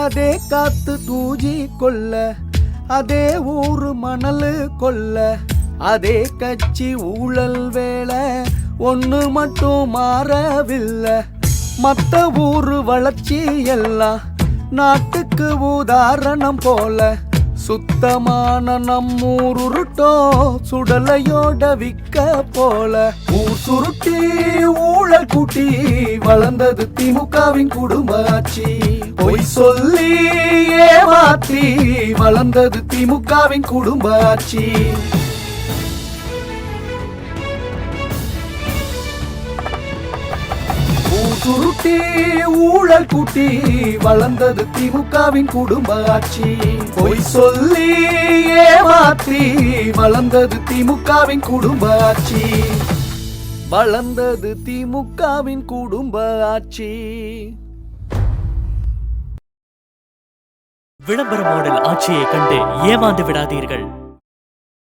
அதே காத்து தூஜி கொள்ள, அதே ஊரு மணலு கொள்ள, அதே கட்சி ஊழல் வேலை ஒண்ணு மட்டும் மாறவில்லை. மத்த ஊரு வளர்ச்சி எல்லாம் நாட்டுக்கு உதாரணம் போல, சுத்தமான நம்மூர் உருட்டம் சுடலையோட விக்க போல. ஊர் சுருட்டி ஊழல் கூட்டி வளர்ந்தது திமுகவின் குடும்ப ஆட்சி. பொய் சொல்லி ஏமாற்றி வளர்ந்தது திமுகவின் குடும்ப ஆட்சி. சுருட்டி ஊழல் கூட்டி வளர்ந்தது திமுகவின் குடும்ப ஆட்சி. பொய் சொல்லி ஏமாற்றி வளர்ந்தது திமுகவின் குடும்ப ஆட்சி. வளர்ந்தது திமுகவின் குடும்ப ஆட்சி. விளம்பர மாடல் ஆட்சியை கண்டு ஏமாந்து விடாதீர்கள்.